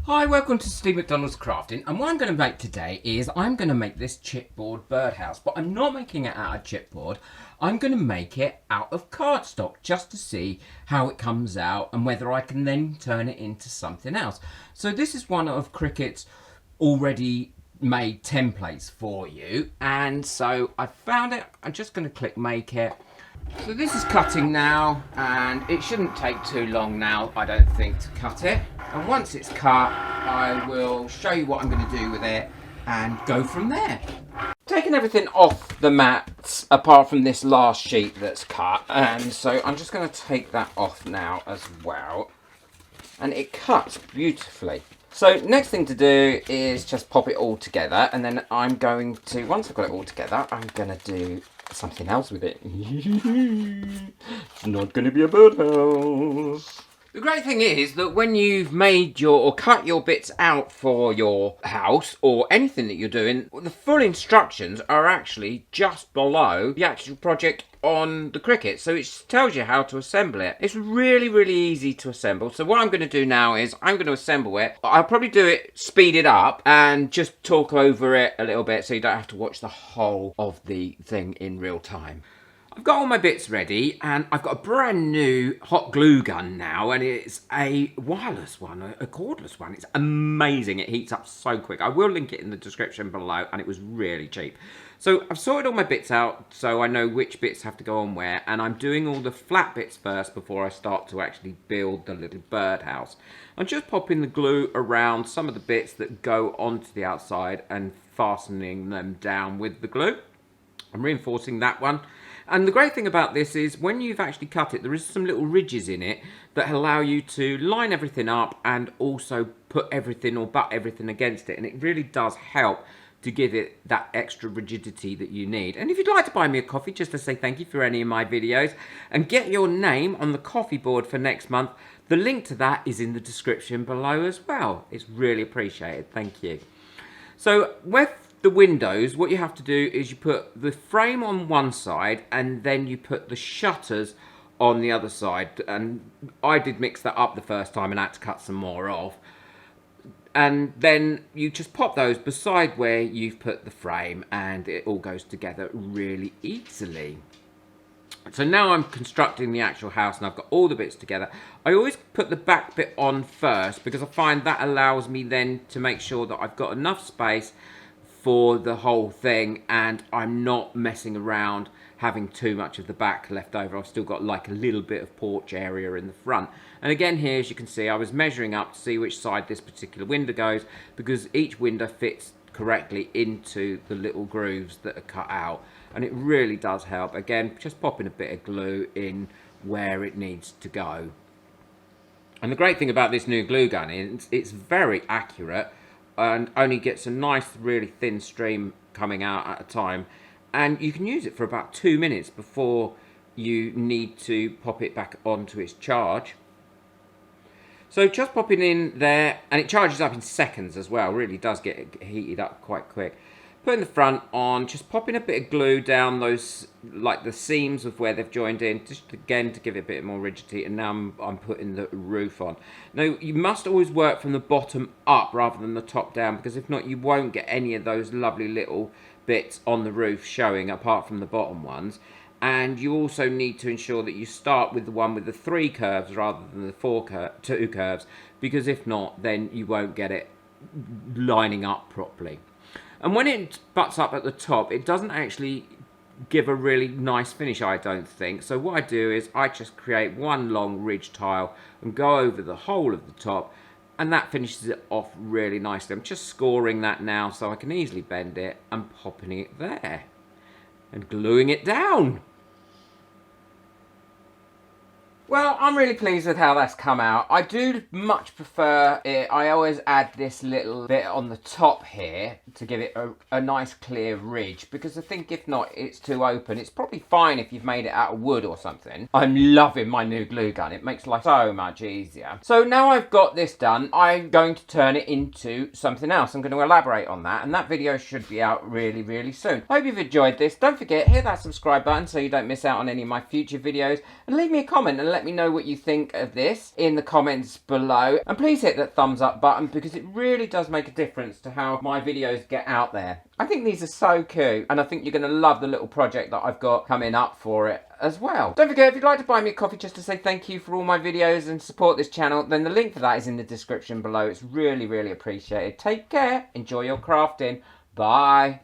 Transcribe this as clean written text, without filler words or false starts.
Hi, welcome to Steve McDonald's Crafting, and what I'm going to make today is I'm going to make this chipboard birdhouse, but I'm not making it out of chipboard. I'm going to make it out of cardstock just to see how it comes out and whether I can then turn it into something else. So this is one of Cricut's already made templates for you, and so I found it. I'm just going to click make it. So this is cutting now, and it shouldn't take too long now, I don't think, to cut it. And once it's cut, I will show you what I'm going to do with it and go from there. Taking everything off the mats apart from this last sheet that's cut, and so I'm just going to take that off now as well. And it cuts beautifully. So next thing to do is just pop it all together, and then I'm going to, once I've got it all together, I'm going to do something else with it. It's not going to be a birdhouse. The great thing is that when you've made your, or cut your bits out for your house, or anything that you're doing, the full instructions are actually just below the actual project on the Cricut. So it tells you how to assemble it. It's really, really easy to assemble. So what I'm going to do now is I'm going to assemble it. I'll probably do it, speed it up, and just talk over it a little bit so you don't have to watch the whole of the thing in real time. I've got all my bits ready, and I've got a brand new hot glue gun now, and it's a wireless one, a cordless one. It's amazing. It heats up so quick. I will link it in the description below, and it was really cheap. So I've sorted all my bits out so I know which bits have to go on where, and I'm doing all the flat bits first before I start to actually build the little birdhouse. I'm just popping the glue around some of the bits that go onto the outside and fastening them down with the glue. I'm reinforcing that one. And the great thing about this is when you've actually cut it, there is some little ridges in it that allow you to line everything up and also put everything or butt everything against it. And it really does help to give it that extra rigidity that you need. And if you'd like to buy me a coffee just to say thank you for any of my videos and get your name on the coffee board for next month, the link to that is in the description below as well. It's really appreciated. Thank you. So with the windows, what you have to do is you put the frame on one side and then you put the shutters on the other side. And I did mix that up the first time and had to cut some more off. And then you just pop those beside where you've put the frame, and it all goes together really easily. So now I'm constructing the actual house and I've got all the bits together. I always put the back bit on first because I find that allows me then to make sure that I've got enough space for the whole thing and I'm not messing around having too much of the back left over. I've still got like a little bit of porch area in the front. And again here, as you can see, I was measuring up to see which side this particular window goes because each window fits correctly into the little grooves that are cut out, and it really does help. Again, just popping a bit of glue in where it needs to go. And the great thing about this new glue gun is it's very accurate and only gets a nice really thin stream coming out at a time, and you can use it for about 2 minutes before you need to pop it back onto its charge. So just popping in there, and it charges up in seconds as well, really does get heated up quite quick. Putting the front on, just popping a bit of glue down those, like the seams of where they've joined in, just again to give it a bit more rigidity, and now I'm putting the roof on. Now you must always work from the bottom up rather than the top down, because if not you won't get any of those lovely little bits on the roof showing apart from the bottom ones. And you also need to ensure that you start with the one with the 3 curves rather than the 2 curves, because if not then you won't get it lining up properly. And when it butts up at the top, it doesn't actually give a really nice finish, I don't think. So what I do is I just create one long ridge tile and go over the whole of the top, and that finishes it off really nicely. I'm just scoring that now so I can easily bend it and popping it there and gluing it down. Well, I'm really pleased with how that's come out. I do much prefer it. I always add this little bit on the top here to give it a nice clear ridge, because I think if not, it's too open. It's probably fine if you've made it out of wood or something. I'm loving my new glue gun. It makes life so much easier. So now I've got this done, I'm going to turn it into something else. I'm going to elaborate on that, and that video should be out really, really soon. Hope you've enjoyed this. Don't forget, hit that subscribe button so you don't miss out on any of my future videos, and leave me a comment and let let me know what you think of this in the comments below. And please hit that thumbs up button because it really does make a difference to how my videos get out there. I think these are so cute, and I think you're going to love the little project that I've got coming up for it as well. Don't forget, if you'd like to buy me a coffee just to say thank you for all my videos and support this channel, then the link for that is in the description below. It's really, really appreciated. Take care. Enjoy your crafting. Bye.